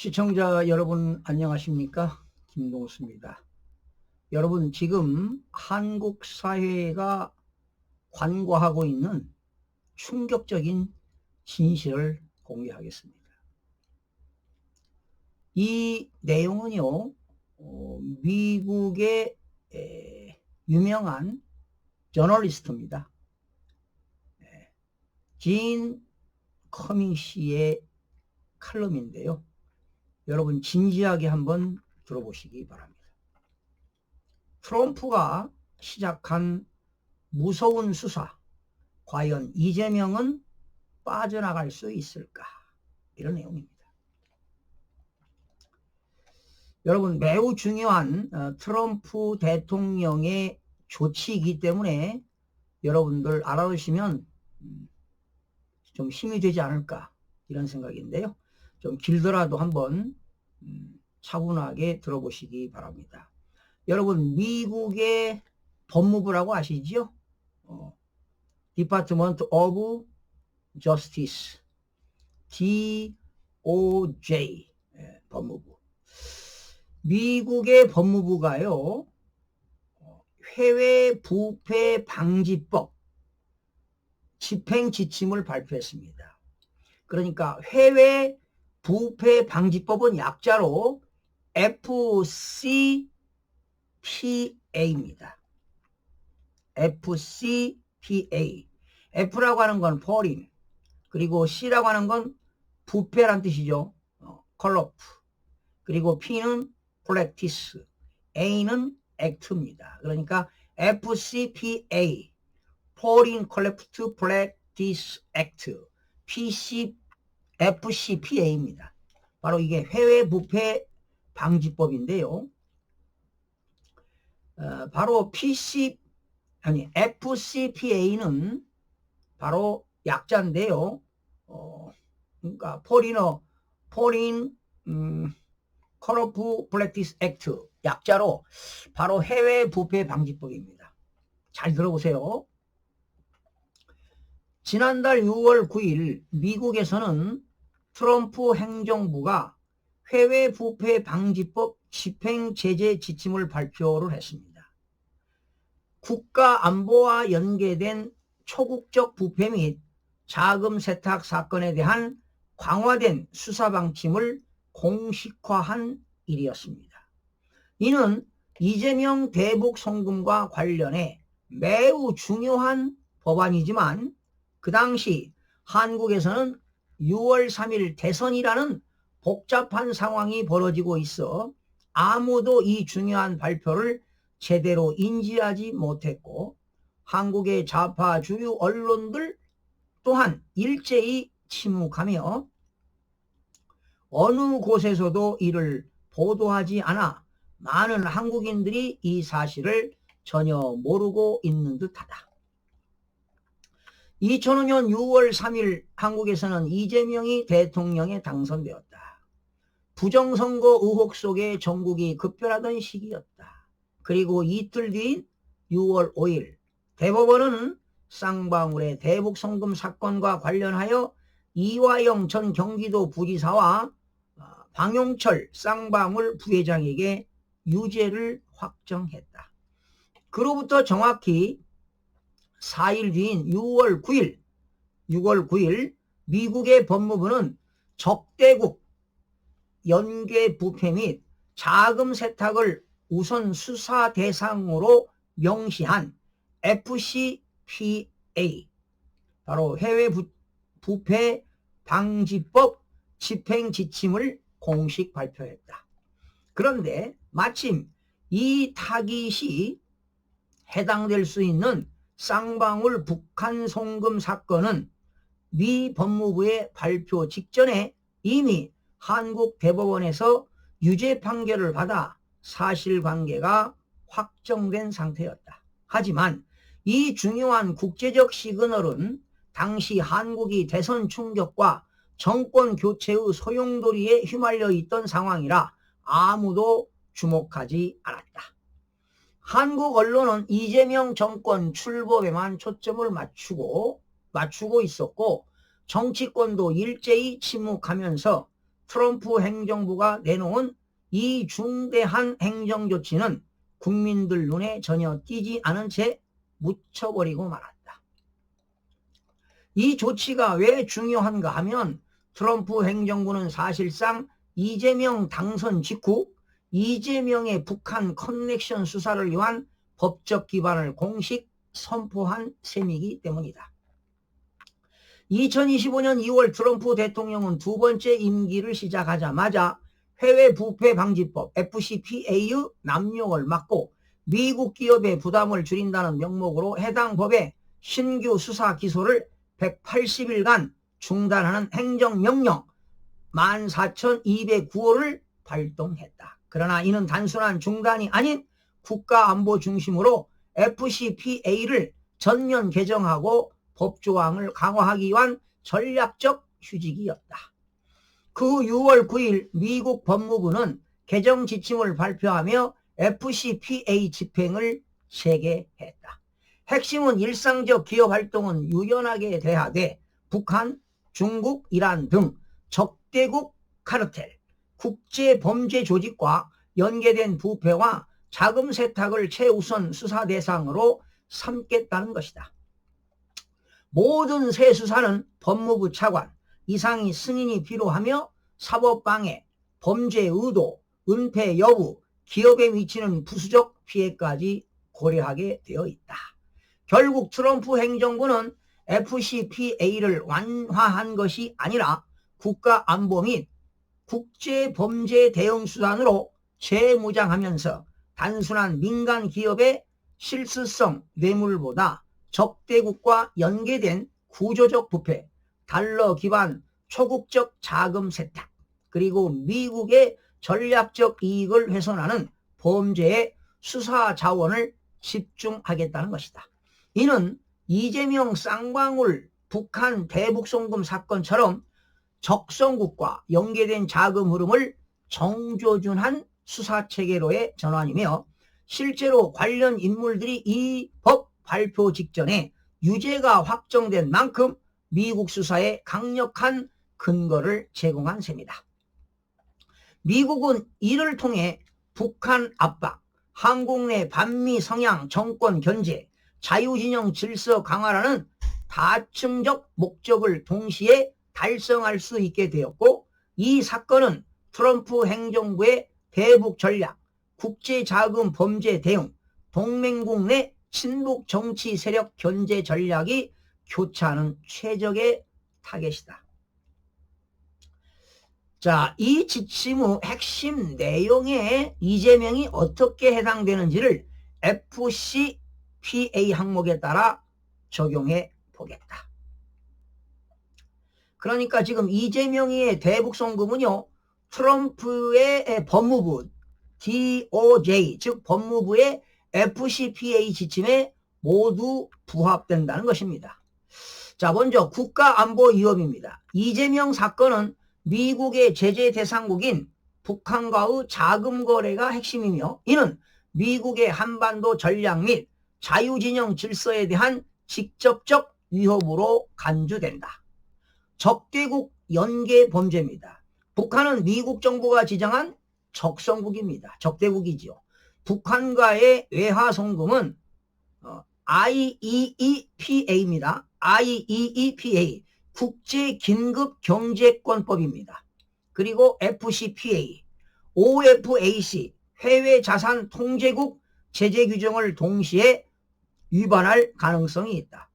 시청자 여러분 안녕하십니까? 김동수입니다. 여러분 지금 한국 사회가 관과하고 있는 충격적인 진실을 공개하겠습니다. 이 내용은요, 미국의 유명한 저널리스트입니다. 진 커밍시의 칼럼인데요. 여러분 진지하게 한번 들어보시기 바랍니다. 트럼프가 시작한 무서운 수사, 과연 이재명은 빠져나갈 수 있을까? 이런 내용입니다. 여러분 매우 중요한 트럼프 대통령의 조치이기 때문에 여러분들 알아두시면 좀 힘이 되지 않을까 이런 생각인데요. 좀 길더라도 한번 차분하게 들어보시기 바랍니다. 여러분 미국의 법무부라고 아시죠? Department of Justice, DOJ 법무부. 미국의 법무부가요, 해외 부패 방지법 집행 지침을 발표했습니다. 그러니까 해외 부패 방지법은 약자로 FCPA입니다. FCPA. F라고 하는 건 foreign, 그리고 C라고 하는 건 부패란 뜻이죠. corrupt. 그리고 P는 practice, A는 act입니다. 그러니까 FCPA, Foreign Corrupt Practice Act, FCPA입니다. 바로 이게 해외 부패 방지법인데요. 바로 FCPA는 바로 약자인데요. 그러니까 Foreign Corrupt Practice Act 약자로 바로 해외 부패 방지법입니다. 잘 들어보세요. 지난달 6월 9일 미국에서는 트럼프 행정부가 해외 부패 방지법 집행 제재 지침을 발표를 했습니다. 국가 안보와 연계된 초국적 부패 및 자금 세탁 사건에 대한 강화된 수사 방침을 공식화한 일이었습니다. 이는 이재명 대북 송금과 관련해 매우 중요한 법안이지만 그 당시 한국에서는 6월 3일 대선이라는 복잡한 상황이 벌어지고 있어 아무도 이 중요한 발표를 제대로 인지하지 못했고 한국의 좌파 주류 언론들 또한 일제히 침묵하며 어느 곳에서도 이를 보도하지 않아 많은 한국인들이 이 사실을 전혀 모르고 있는 듯하다. 2005년 6월 3일 한국에서는 이재명이 대통령에 당선되었다. 부정선거 의혹 속에 전국이 급변하던 시기였다. 그리고 이틀 뒤인 6월 5일 대법원은 쌍방울의 대북송금 사건과 관련하여 이화영 전 경기도 부지사와 방용철 쌍방울 부회장에게 유죄를 확정했다. 그로부터 정확히 4일 뒤인 6월 9일 미국의 법무부는 적대국 연계 부패 및 자금 세탁을 우선 수사 대상으로 명시한 FCPA, 바로 해외 부패 방지법 집행 지침을 공식 발표했다. 그런데 마침 이 타깃이 해당될 수 있는 쌍방울 북한 송금 사건은 미 법무부의 발표 직전에 이미 한국 대법원에서 유죄 판결을 받아 사실관계가 확정된 상태였다. 하지만 이 중요한 국제적 시그널은 당시 한국이 대선 충격과 정권 교체의 소용돌이에 휘말려 있던 상황이라 아무도 주목하지 않았다. 한국 언론은 이재명 정권 출범에만 초점을 맞추고 있었고 정치권도 일제히 침묵하면서 트럼프 행정부가 내놓은 이 중대한 행정조치는 국민들 눈에 전혀 띄지 않은 채 묻혀버리고 말았다. 이 조치가 왜 중요한가 하면 트럼프 행정부는 사실상 이재명 당선 직후 이재명의 북한 커넥션 수사를 위한 법적 기반을 공식 선포한 셈이기 때문이다. 2025년 2월 트럼프 대통령은 두 번째 임기를 시작하자마자 해외 부패 방지법 FCPA의 남용을 막고 미국 기업의 부담을 줄인다는 명목으로 해당 법의 신규 수사 기소를 180일간 중단하는 행정명령 14,209호를 발동했다. 그러나 이는 단순한 중단이 아닌 국가안보 중심으로 FCPA를 전면 개정하고 법조항을 강화하기 위한 전략적 휴직이었다. 그 6월 9일 미국 법무부는 개정 지침을 발표하며 FCPA 집행을 재개했다. 핵심은 일상적 기업 활동은 유연하게 대하되 북한, 중국, 이란 등 적대국 카르텔, 국제범죄 조직과 연계된 부패와 자금 세탁을 최우선 수사 대상으로 삼겠다는 것이다. 모든 새 수사는 법무부 차관 이상의 승인이 필요하며 사법방해, 범죄 의도, 은폐 여부, 기업에 미치는 부수적 피해까지 고려하게 되어 있다. 결국 트럼프 행정부는 FCPA를 완화한 것이 아니라 국가안보 및 국제범죄 대응수단으로 재무장하면서 단순한 민간 기업의 실수성 뇌물보다 적대국과 연계된 구조적 부패, 달러 기반 초국적 자금 세탁, 그리고 미국의 전략적 이익을 훼손하는 범죄에 수사 자원을 집중하겠다는 것이다. 이는 이재명 쌍방울 북한 대북송금 사건처럼 적성국과 연계된 자금 흐름을 정조준한 수사체계로의 전환이며 실제로 관련 인물들이 이 법 발표 직전에 유죄가 확정된 만큼 미국 수사에 강력한 근거를 제공한 셈이다. 미국은 이를 통해 북한 압박, 한국 내 반미 성향 정권 견제, 자유진영 질서 강화라는 다층적 목적을 동시에 달성할 수 있게 되었고, 이 사건은 트럼프 행정부의 대북 전략, 국제자금 범죄 대응, 동맹국 내 친북 정치 세력 견제 전략이 교차하는 최적의 타겟이다. 자, 이 지침의 핵심 내용에 이재명이 어떻게 해당되는지를 FCPA 항목에 따라 적용해 보겠다. 그러니까 지금 이재명의 대북송금은요, 트럼프의 법무부 DOJ 즉 법무부의 FCPA 지침에 모두 부합된다는 것입니다. 자, 먼저 국가안보 위협입니다. 이재명 사건은 미국의 제재 대상국인 북한과의 자금 거래가 핵심이며 이는 미국의 한반도 전략 및 자유진영 질서에 대한 직접적 위협으로 간주된다. 적대국 연계 범죄입니다. 북한은 미국 정부가 지정한 적성국입니다. 적대국이지요. 북한과의 외화 송금은 IEEPA입니다. IEEPA 국제긴급경제권법입니다. 그리고 FCPA, OFAC 해외자산통제국 제재 규정을 동시에 위반할 가능성이 있다.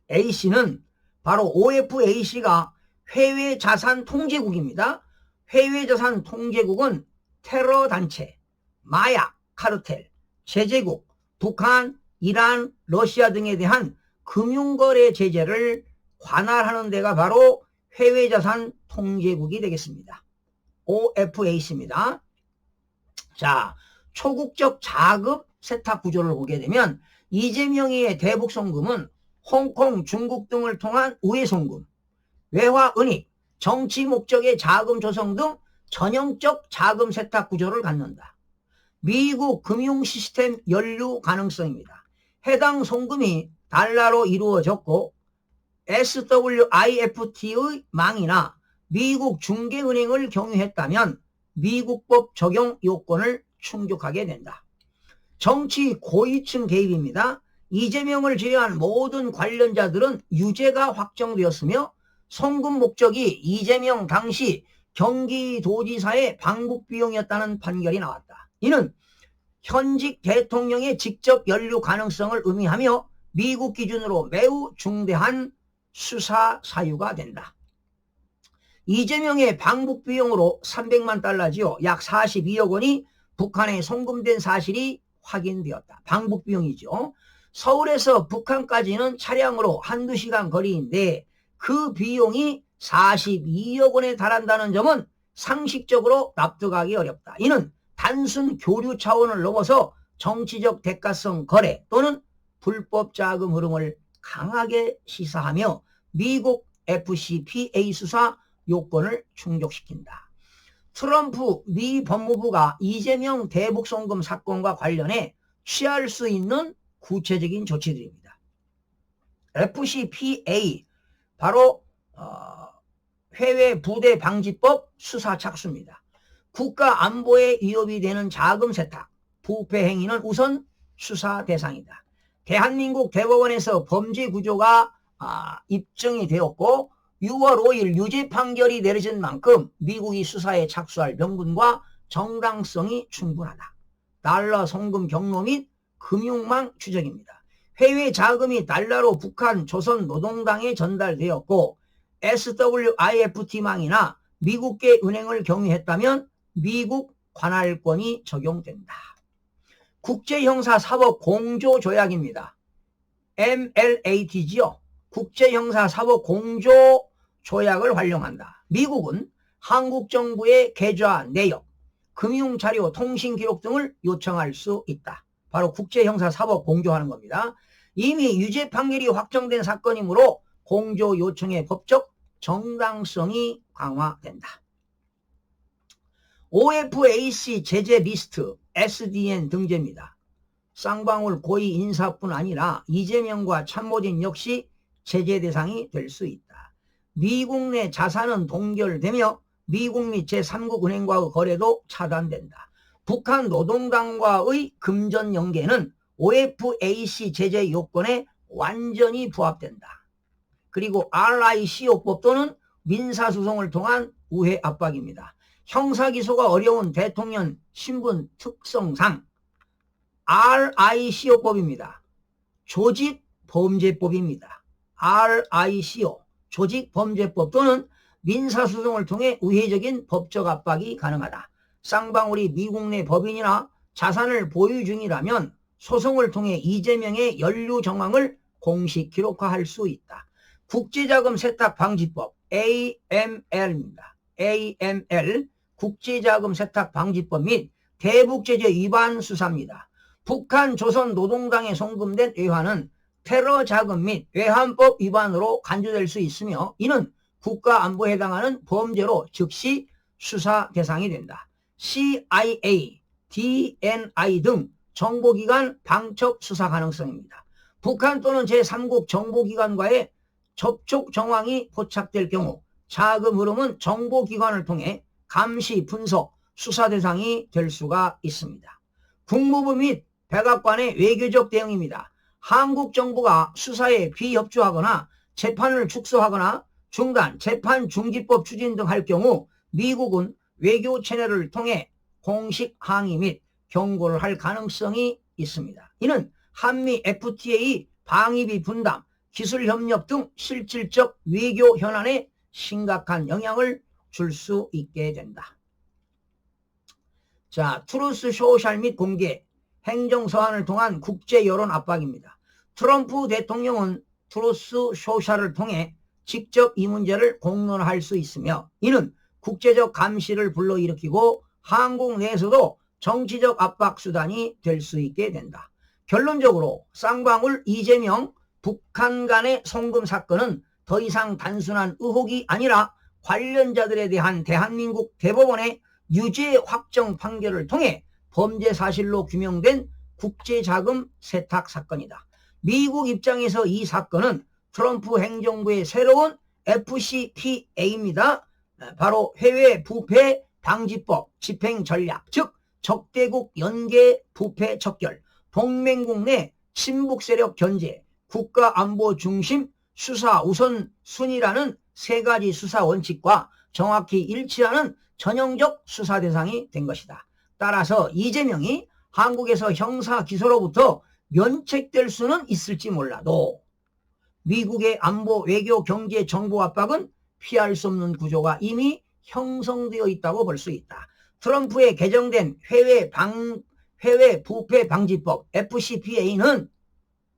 OFAC는 바로 OFAC가 해외자산통제국입니다. 해외자산통제국은 테러단체, 마약, 카르텔, 제재국, 북한, 이란, 러시아 등에 대한 금융거래 제재를 관할하는 데가 바로 해외자산 통제국이 되겠습니다. OFAC입니다. 자, 초국적 자금 세탁 구조를 보게 되면 이재명의 대북송금은 홍콩, 중국 등을 통한 우회송금, 외화 은닉, 정치 목적의 자금 조성 등 전형적 자금 세탁 구조를 갖는다. 미국 금융 시스템 연루 가능성입니다. 해당 송금이 달러로 이루어졌고 SWIFT의 망이나 미국 중개은행을 경유했다면 미국법 적용 요건을 충족하게 된다. 정치 고위층 개입입니다. 이재명을 제외한 모든 관련자들은 유죄가 확정되었으며 송금 목적이 이재명 당시 경기도지사의 방북 비용이었다는 판결이 나왔다. 이는 현직 대통령의 직접 연루 가능성을 의미하며 미국 기준으로 매우 중대한 수사 사유가 된다. 이재명의 방북 비용으로 300만 달러지요. 약 42억 원이 북한에 송금된 사실이 확인되었다. 방북 비용이죠. 서울에서 북한까지는 차량으로 한두 시간 거리인데 그 비용이 42억 원에 달한다는 점은 상식적으로 납득하기 어렵다. 이는 단순 교류 차원을 넘어서 정치적 대가성 거래 또는 불법 자금 흐름을 강하게 시사하며 미국 FCPA 수사 요건을 충족시킨다. 트럼프 미 법무부가 이재명 대북 송금 사건과 관련해 취할 수 있는 구체적인 조치들입니다. FCPA 바로 해외 부대 방지법 수사 착수입니다. 국가 안보에 위협이 되는 자금 세탁, 부패 행위는 우선 수사 대상이다. 대한민국 대법원에서 범죄 구조가 입증이 되었고 6월 5일 유죄 판결이 내려진 만큼 미국이 수사에 착수할 명분과 정당성이 충분하다. 달러 송금 경로 및 금융망 추적입니다. 해외 자금이 달러로 북한 조선노동당에 전달되었고 SWIFT망이나 미국계 은행을 경유했다면 미국 관할권이 적용된다. 국제형사사법 공조조약입니다. MLAT지요. 국제형사사법 공조조약을 활용한다. 미국은 한국 정부의 계좌 내역, 금융자료, 통신기록 등을 요청할 수 있다. 바로 국제형사사법 공조하는 겁니다. 이미 유죄 판결이 확정된 사건이므로 공조 요청의 법적 정당성이 강화된다. OFAC 제재 리스트 SDN 등재입니다. 쌍방울 고위 인사뿐 아니라 이재명과 참모진 역시 제재 대상이 될 수 있다. 미국 내 자산은 동결되며 미국 및 제3국 은행과의 거래도 차단된다. 북한 노동당과의 금전 연계는 OFAC 제재 요건에 완전히 부합된다. 그리고 RICO법 또는 민사소송을 통한 우회 압박입니다. 형사기소가 어려운 대통령 신분 특성상 RICO법입니다. 조직범죄법입니다. RICO 조직범죄법 또는 민사소송을 통해 우회적인 법적 압박이 가능하다. 쌍방울이 미국 내 법인이나 자산을 보유 중이라면 소송을 통해 이재명의 연루 정황을 공식 기록화할 수 있다. 국제자금 세탁 방지법 AML입니다. AML 국제자금 세탁 방지법 및 대북제재 위반 수사입니다. 북한 조선노동당에 송금된 외환은 테러 자금 및 외환법 위반으로 간주될 수 있으며 이는 국가안보에 해당하는 범죄로 즉시 수사 대상이 된다. CIA, DNI 등 정보기관 방첩 수사 가능성입니다. 북한 또는 제3국 정보기관과의 접촉 정황이 포착될 경우 자금 흐름은 정보기관을 통해 감시, 분석, 수사 대상이 될 수가 있습니다. 국무부 및 백악관의 외교적 대응입니다. 한국 정부가 수사에 비협조하거나 재판을 축소하거나 중단, 재판 중지법 추진 등 할 경우 미국은 외교 채널을 통해 공식 항의 및 경고를 할 가능성이 있습니다. 이는 한미 FTA 방위비 분담, 기술 협력 등 실질적 외교 현안에 심각한 영향을 줄 수 있게 된다. 자, 트루스 소셜 및 공개, 행정서한을 통한 국제 여론 압박입니다. 트럼프 대통령은 트루스 소셜을 통해 직접 이 문제를 공론화할 수 있으며 이는 국제적 감시를 불러일으키고 한국 내에서도 정치적 압박 수단이 될 수 있게 된다. 결론적으로 쌍방울 이재명 북한 간의 송금 사건은 더 이상 단순한 의혹이 아니라 관련자들에 대한 대한민국 대법원의 유죄 확정 판결을 통해 범죄 사실로 규명된 국제자금 세탁 사건이다. 미국 입장에서 이 사건은 트럼프 행정부의 새로운 FCPA입니다. 바로 해외 부패 방지법 집행 전략, 즉 적대국 연계 부패 척결, 동맹국 내 친북 세력 견제, 국가 안보 중심 수사 우선순위라는 세 가지 수사 원칙과 정확히 일치하는 전형적 수사 대상이 된 것이다. 따라서 이재명이 한국에서 형사 기소로부터 면책될 수는 있을지 몰라도 미국의 안보, 외교, 경제, 정보 압박은 피할 수 없는 구조가 이미 형성되어 있다고 볼 수 있다. 트럼프의 개정된 해외 부패 방지법 FCPA는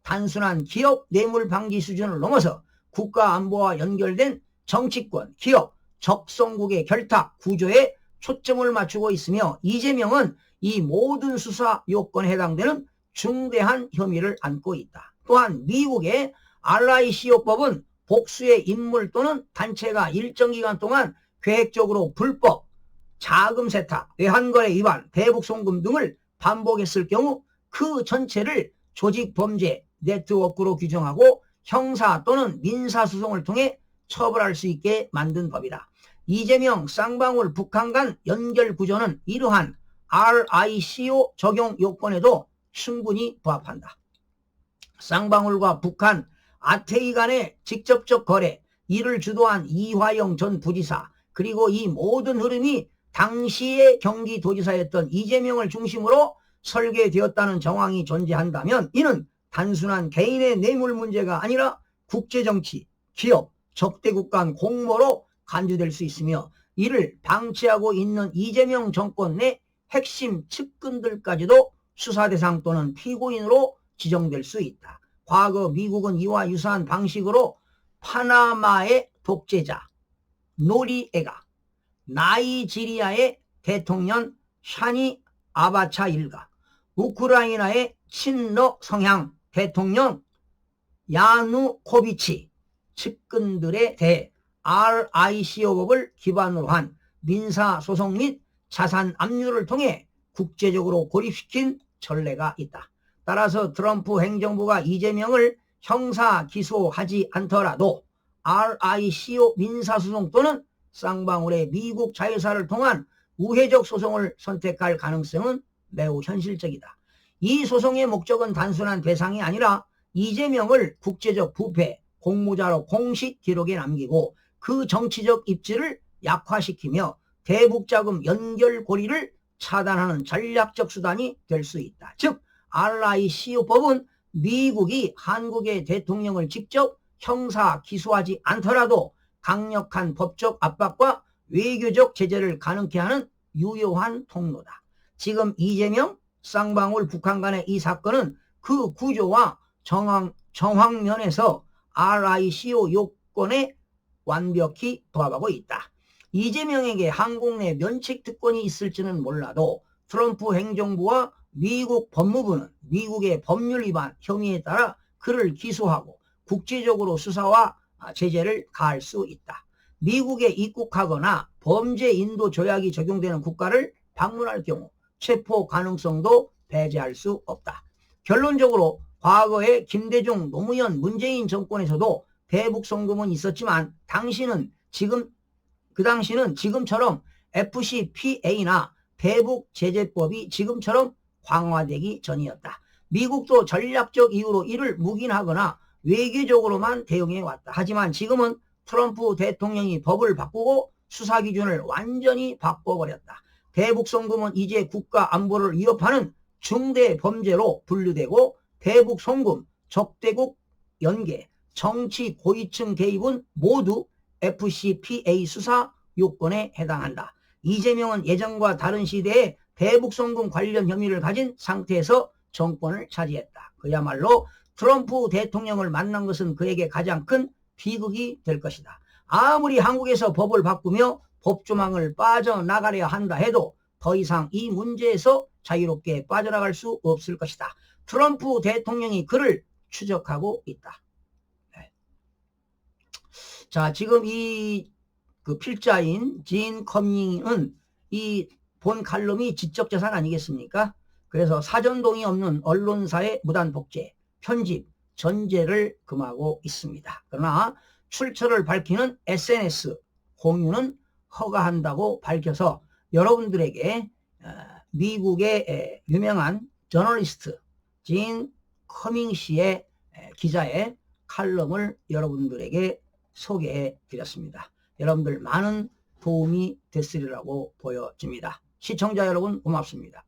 단순한 기업 뇌물 방지 수준을 넘어서 국가 안보와 연결된 정치권, 기업, 적성국의 결탁 구조에 초점을 맞추고 있으며 이재명은 이 모든 수사 요건에 해당되는 중대한 혐의를 안고 있다. 또한 미국의 RICO법은 복수의 인물 또는 단체가 일정 기간 동안 계획적으로 불법, 자금 세탁, 외환거래 위반, 대북 송금 등을 반복했을 경우 그 전체를 조직범죄 네트워크로 규정하고 형사 또는 민사소송을 통해 처벌할 수 있게 만든 법이다. 이재명 쌍방울 북한 간 연결 구조는 이러한 RICO 적용 요건에도 충분히 부합한다. 쌍방울과 북한, 아태이 간의 직접적 거래, 이를 주도한 이화영 전 부지사, 그리고 이 모든 흐름이 당시의 경기도지사였던 이재명을 중심으로 설계되었다는 정황이 존재한다면 이는 단순한 개인의 뇌물 문제가 아니라 국제정치, 기업, 적대국 간 공모로 간주될 수 있으며 이를 방치하고 있는 이재명 정권 내 핵심 측근들까지도 수사 대상 또는 피고인으로 지정될 수 있다. 과거 미국은 이와 유사한 방식으로 파나마의 독재자 노리에가, 나이지리아의 대통령 샤니 아바차 일가, 우크라이나의 친러 성향 대통령 야누코비치 측근들에 대해 RICO법을 기반으로 한 민사소송 및 자산 압류를 통해 국제적으로 고립시킨 전례가 있다. 따라서 트럼프 행정부가 이재명을 형사 기소하지 않더라도 RICO 민사소송 또는 쌍방울의 미국 자회사를 통한 우회적 소송을 선택할 가능성은 매우 현실적이다. 이 소송의 목적은 단순한 배상이 아니라 이재명을 국제적 부패 공모자로 공식 기록에 남기고 그 정치적 입지를 약화시키며 대북자금 연결고리를 차단하는 전략적 수단이 될 수 있다. 즉 RICO법은 미국이 한국의 대통령을 직접 형사 기소하지 않더라도 강력한 법적 압박과 외교적 제재를 가능케 하는 유효한 통로다. 지금 이재명, 쌍방울 북한 간의 이 사건은 그 구조와 정황면에서 RICO 요건에 완벽히 부합하고 있다. 이재명에게 한국 내 면책 특권이 있을지는 몰라도 트럼프 행정부와 미국 법무부는 미국의 법률 위반 혐의에 따라 그를 기소하고 국제적으로 수사와 제재를 가할 수 있다. 미국에 입국하거나 범죄 인도 조약이 적용되는 국가를 방문할 경우 체포 가능성도 배제할 수 없다. 결론적으로 과거에 김대중, 노무현, 문재인 정권에서도 대북 송금은 있었지만 그 당시는 지금처럼 FCPA나 대북 제재법이 지금처럼 강화되기 전이었다. 미국도 전략적 이유로 이를 묵인하거나 외교적으로만 대응해 왔다. 하지만 지금은 트럼프 대통령이 법을 바꾸고 수사 기준을 완전히 바꿔버렸다. 대북 송금은 이제 국가 안보를 위협하는 중대 범죄로 분류되고 대북 송금, 적대국 연계, 정치 고위층 개입은 모두 FCPA 수사 요건에 해당한다. 이재명은 예전과 다른 시대에 대북 송금 관련 혐의를 가진 상태에서 정권을 차지했다. 그야말로 트럼프 대통령을 만난 것은 그에게 가장 큰 비극이 될 것이다. 아무리 한국에서 법을 바꾸며 법조망을 빠져나가려 한다 해도 더 이상 이 문제에서 자유롭게 빠져나갈 수 없을 것이다. 트럼프 대통령이 그를 추적하고 있다. 네. 자, 지금 그 필자인 진 커밍은 이 본 칼럼이 지적재산 아니겠습니까? 그래서 사전 동의 없는 언론사의 무단 복제, 편집, 전제를 금하고 있습니다. 그러나 출처를 밝히는 SNS 공유는 허가한다고 밝혀서 여러분들에게 미국의 유명한 저널리스트 진 커밍시의 기자의 칼럼을 여러분들에게 소개해 드렸습니다. 여러분들 많은 도움이 됐으리라고 보여집니다. 시청자 여러분 고맙습니다.